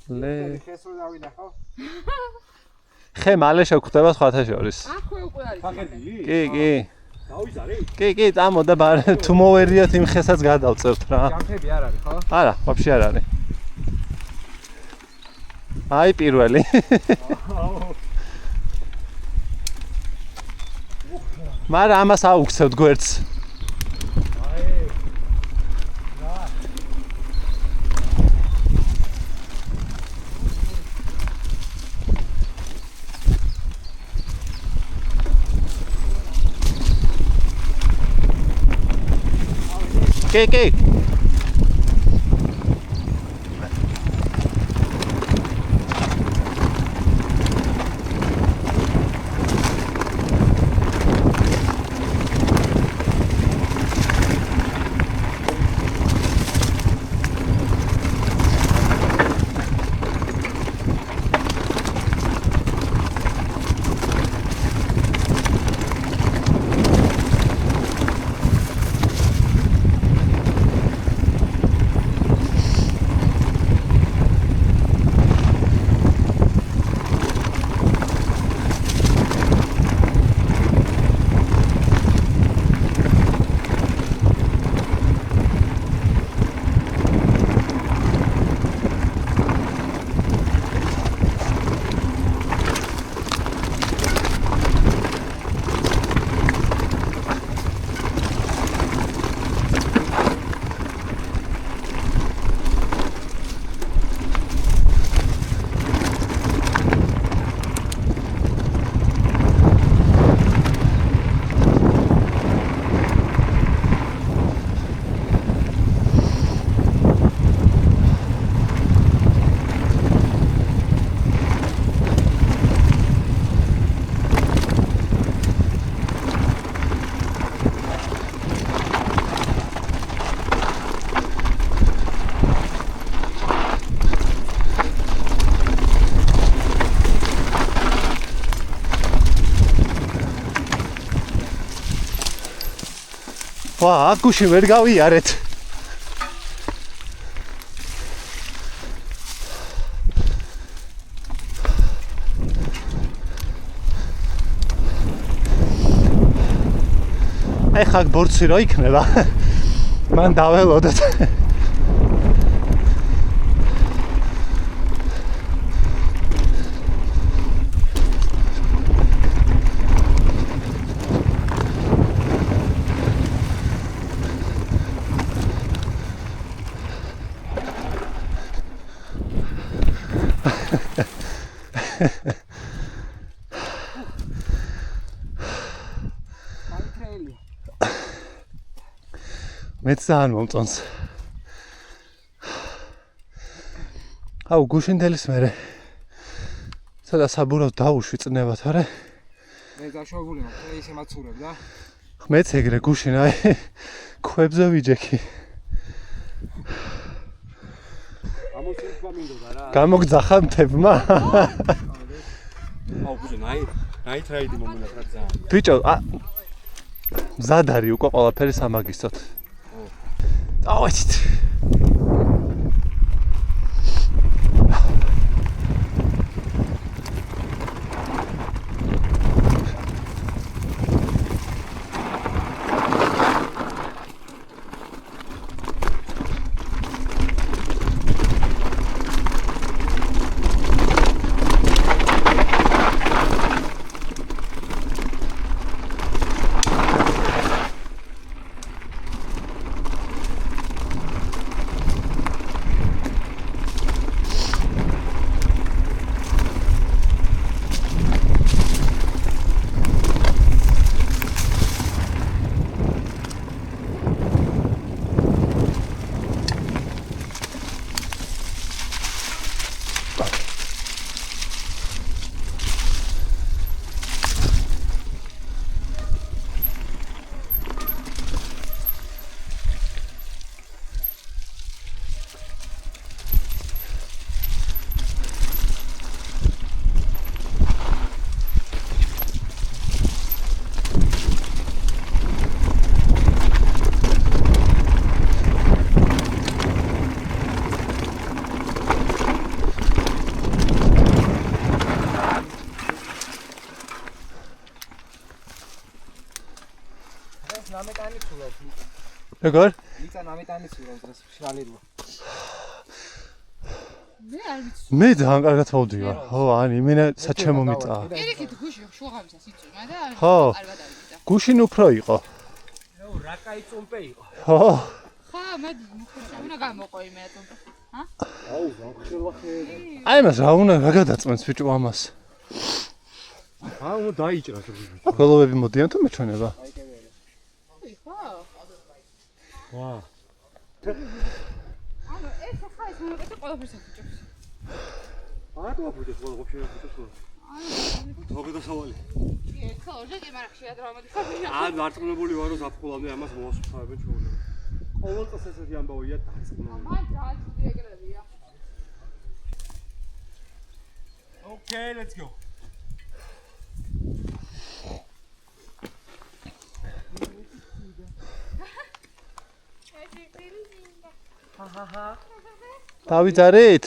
ლე. ხეს რო დავინახავ. ხე მალე შეგხვდება სხვათა შორის. აქვე უკვე არის. ფახერდილი? კი. დავიზარე? კი, წამო და თუ მოვერიოთ იმ ხესაც გადავწერთ რა. ჯამთები არ არის, ხო? არა, ვაფშე არ არის. აი პირველი. მაგრამ ამას აუგცევთ გვერდს. კი. ვა, აკუში ვერ გავიარეთ. აი ხა ბორცვი რა იქნება? მან დაველოდეთ. მეც ძალიან მომწონს. აუ გუშინდელის მერე სადა საბურავ დაუშვი წნევათ, არა? მე დაშვებული მაქვს, ისე მაცურებ და. მეც ეგრე გუშინ აი ქვებზე ვიჯექი. ამოსულთვა მინდოდა რა. გამოგძახა მთებმა. აუ ბუჟე ნაით რაიდი მომენატრა ძალიან. ბიჭო, მზად არის უკვე ყველაფერი სამაგისტროთ. დავაჩით. როგორ? მიწან ამიტანი ცურავს დღეს შალი როა. მე არ ვიცი. მე ძალიან კარგად მოვდია. ხო, ანი, მე საჩემო მიწაა. ერიქით გუში შუღამისას იწვიმა და ხო. კარგად ავიდა. გუშინ უფრო იყო. ნუ რაკაი წუმპე იყო. ხო. ხა, მე უნდა გამოყო იმე ატომპა. ჰა? აუ, ხილვახე. აი მას რა უნდა რა გადაწმენს ბიჭო ამას. აუ, დაიჭრა თუ. გოლოვები მოდიან თუ მეჩვენება? ხო. ვა. ანუ ეს ხა ეს მომეკეთე ყველაფერს აკუჭებს. აუ, აბუდეს ყველა ყოფილი აკუჭებს. მოგედა სავალი. ხო, ჟეკი მაგრამ შეიძლება დრამატიკა. ან დარწმუნებული ვარ რომ ზაფხულამდე ამას მოასწავებენ ჩვეულებრივ. ყოველ წელს ესეთი ამბავია დარწმუნებული. მან ძალიან ცუდი ეგრევია. Okay, let's go. დავიძარით?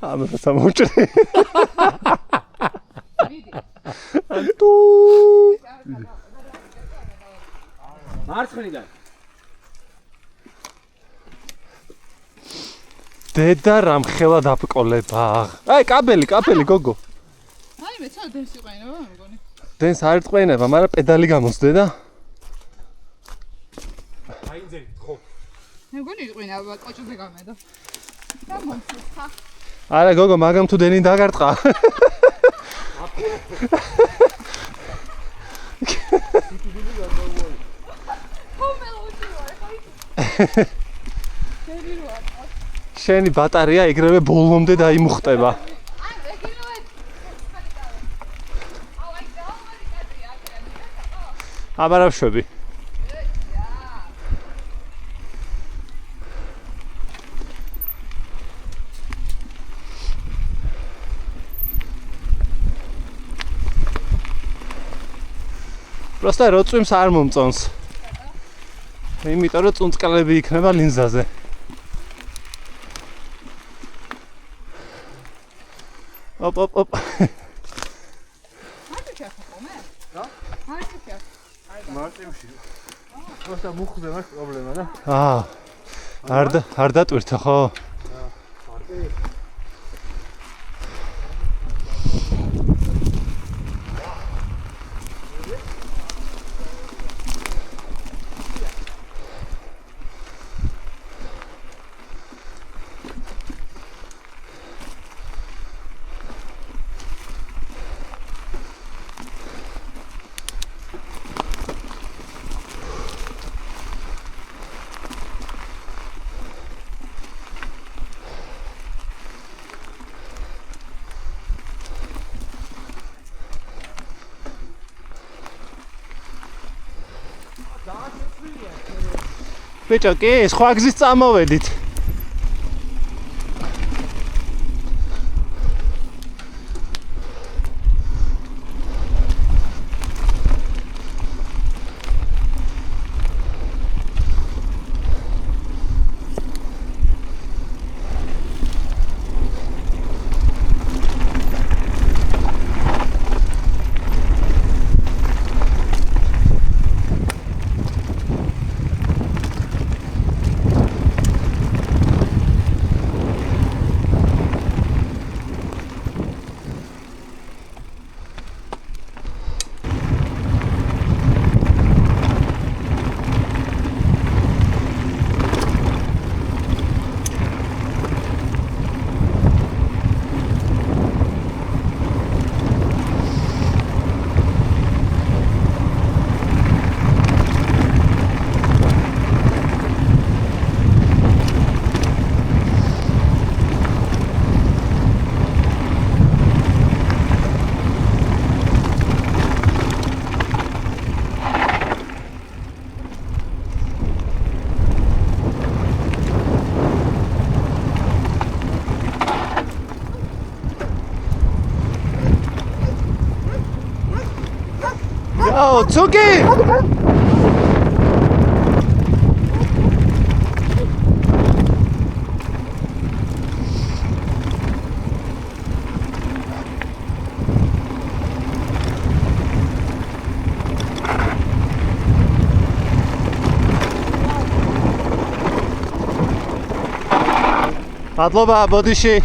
ამას ამოვჭრე. ანტუ. მარცხნიდან. დედა რამხელა დაბკოლება. აი, კაბელი, გოგო. აი მე ცა დენს იყენება მე მგონი. დენს არ წყვენება, მაგრამ პედალი გამოსდე და აი ძერი ხო. მე მგონი იყენება კოჭზე გამედო. და მომხსა. არა გოგო, მაგამ თუ დენი დაგარტყა. შენი ბატარეა ეგრევე ბოლომდე დაიმუხტება. აბარავშვები. Просто როწვიმს არ მომწონს. იმიტომ რომ წუნწკლები იქნება ლინზაზე. ოპ. მარტივში. просто მუხზე მაქვს პრობლემა და. არ დატვირთა ხო? ბიჭო, კი, სხვა გზის წამოვედით. Oh, Tuki! Adloba, bodishi.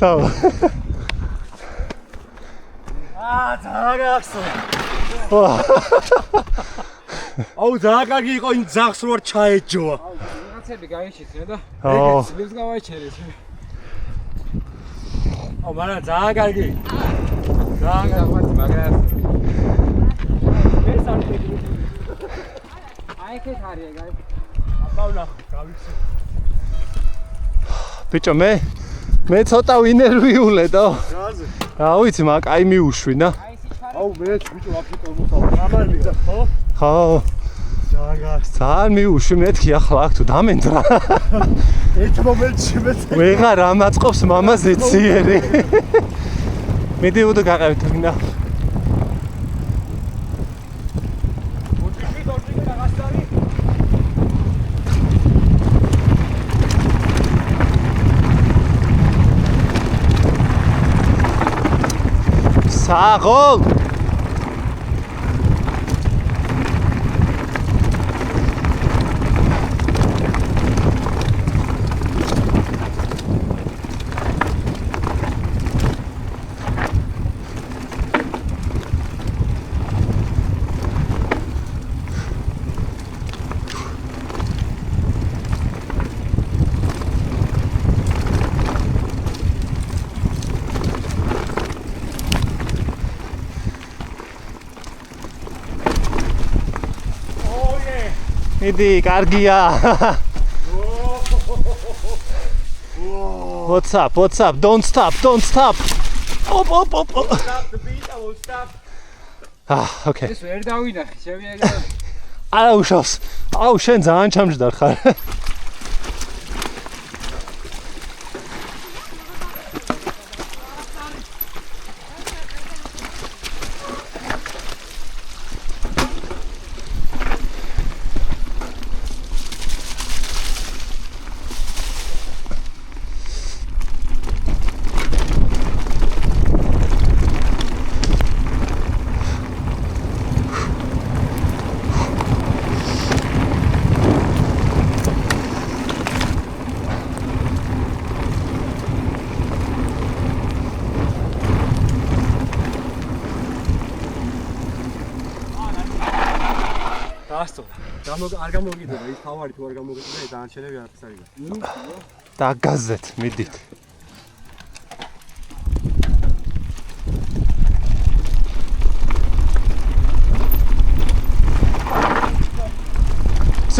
So. ძაღახსო. აუ ძაღაკი იყო იმ ძაღს რო ჩაეჯოა. რაღაცები გაიჩიცრე და Oh. ცილებს გავაჩერეს. აუ მაგრამ ძაღაკი. რაღაცა მაგრამ ეს არ შეიძლება. აი ეს არის ეგ. აბავნა გავიქცე. Bicho, მე ცოტა ვინერვიულე და რაზე? რა ვიცი, მაგ აი მიუშვინა. აუ მეც ბიჭო ვაფშე კორმოსავ. გამარბიდა ხო? ხო, ძაღას. ძალიან მიუშვი, მეთქი ახლა აქ თუ დამენდრა. ერთ მომენტში მეც ვეღარ ამაწყობს მამა ზეციერი. მიდი უდო გაყევით გინდა. ოჭი რაღაცარი. საღოლ მიდი, კარგია. What's up? Don't stop. Op. Stop the beat, I will stop. Okay. ეს ვერ დავინახე, შევიაგე. არა უშავს. აუ, შენ ძალიან ჩამჯდარ ხარ. დაასწორა. არ გამოგიდება ის თავარი თუ არ გამოგიდება დანარჩენები არაფერს არ იგებს. დაგაზეთ, მიდით.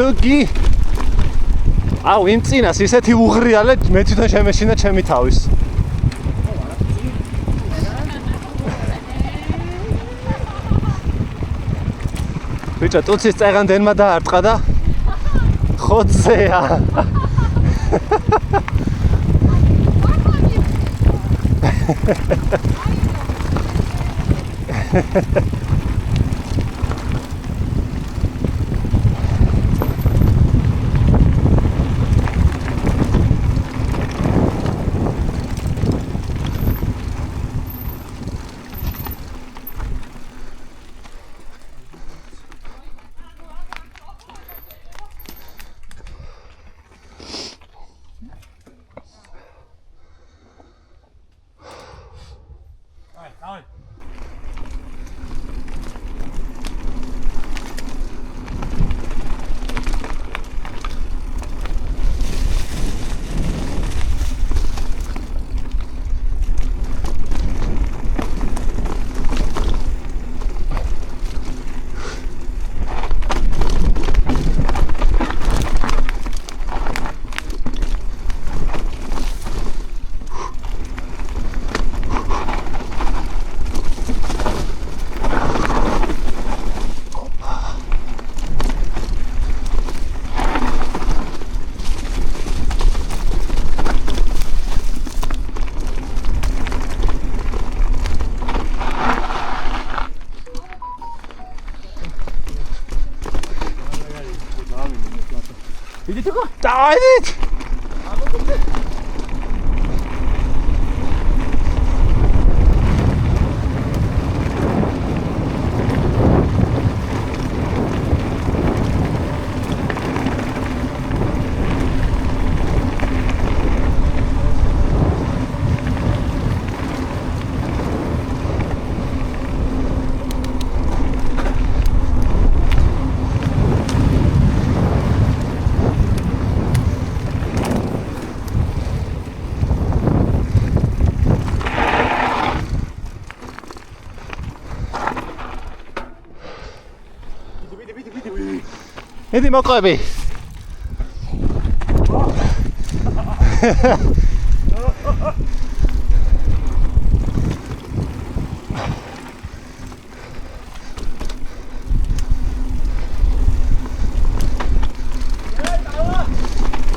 ზოგი აუ იმ წინას ისეთი უღრიალე მე თვითონ შემეშინა ჩემი თავის. ბიჭო ტუცის წეღანდენმა დაარტყა და ხოძეა. დავიდეთ Idi მოყვები.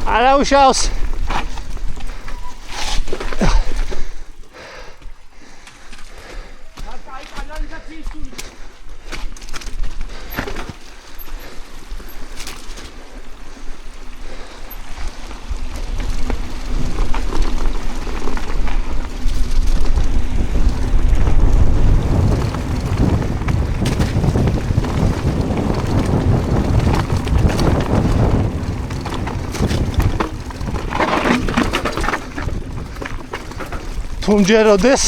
არა უშავს. თუმჯეროდეს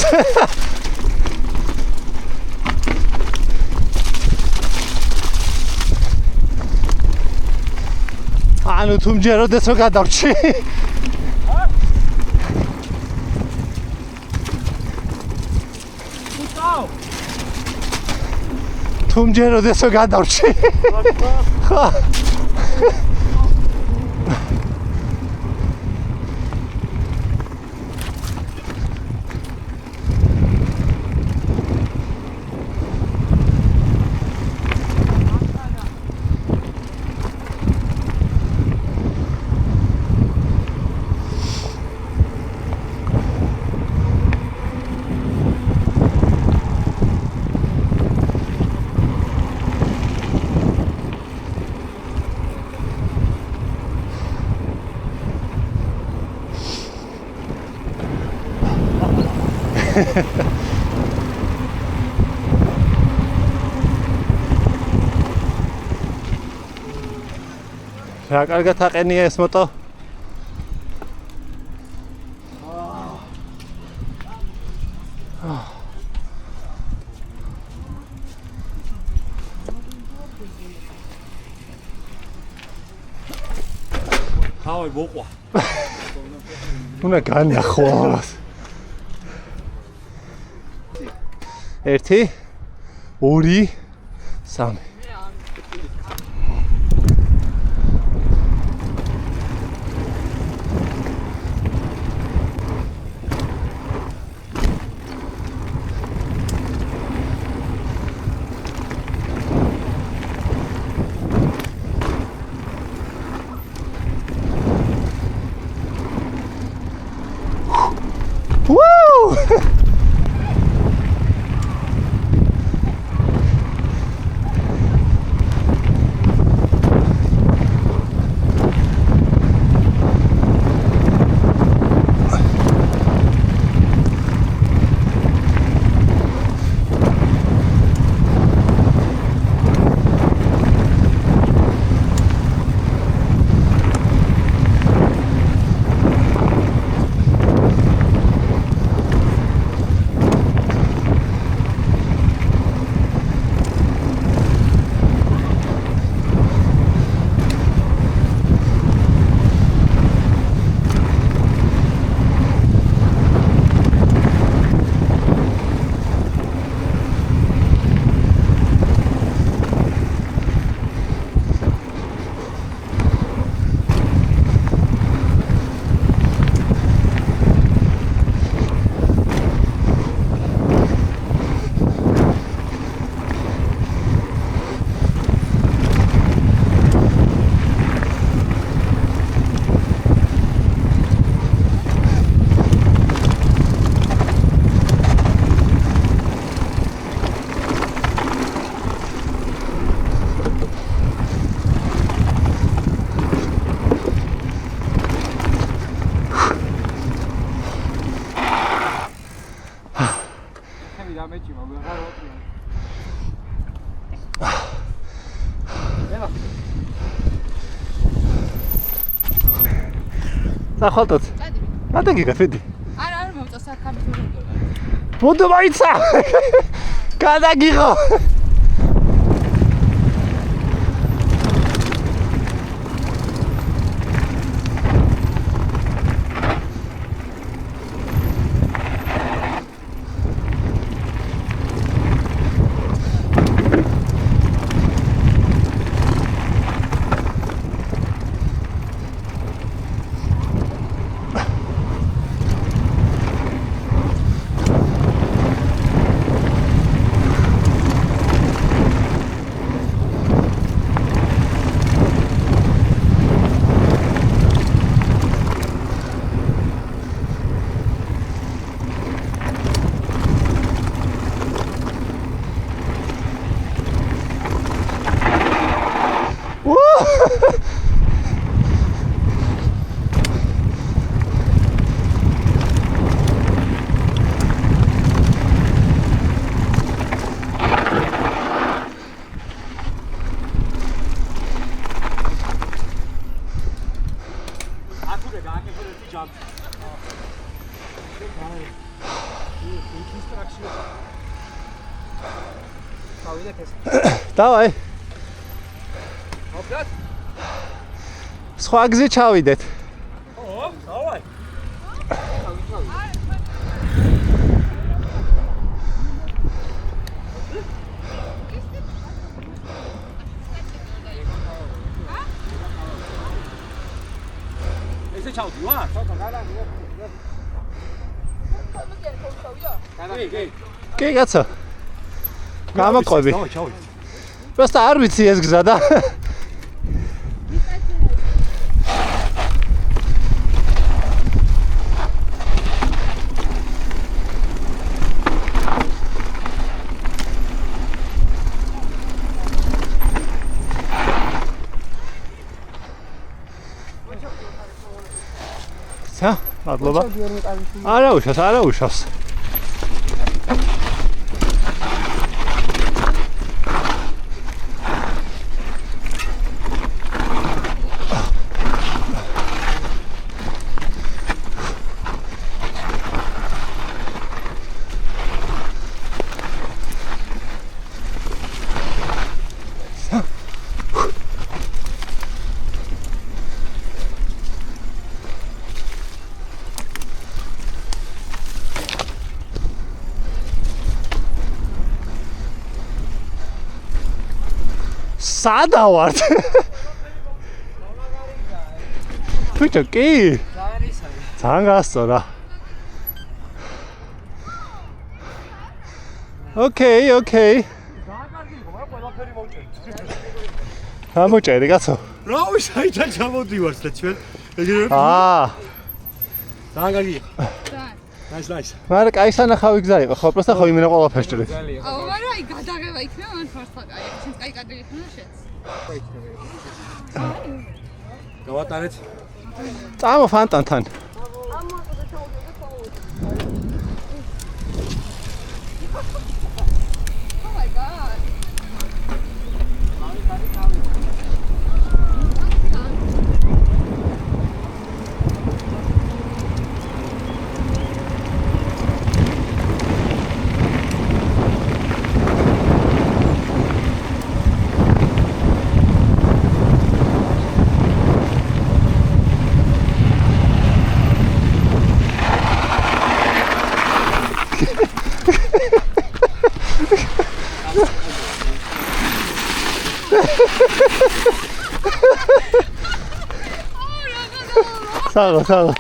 ანუ თუმჯეროდეს რო გადავრჩი თუმჯეროდეს რო გადავრჩი ხა რა კარგად აყენია ეს მოტო თავი მოყვა. უნდა განახო ამას. 1 2 3 Woo! ახალტოთ. ადაგიგა ფედი. არა, არ მოვწა საქართველოს. ბუდო მაიცა. გადაგიღო. Давай. ოპლად. სხვა გზით ჩავიდეთ. ო, დავай. ესე ჩავდი ვარ? კი, კაცო. გამოყვები. ჩავდი. Просто არ ვიცი ეს გზა და სა, მადლობა. არა უშავს. სადა ვარ? ბიჭო, კი. ძალიან გასწორა. ოკეი. ამოჭერი კაცო. რა ვიცი, საიდან ჩამოდივართ და ჩვენ. ეგრევე. ძალიან კარგია. Nice. მაგრამ კაი სანახავი გზა იყო, ხო, პროსტა ხო იმენა ყველაფერს ჭრით. აუ, მაგრამ აი გადაღება იქნება მან ფარსა კაი. შენს კაი კადრი იქნება შენს. გავატარეთ. წამო ფანტანთან. Oh my god. 사과.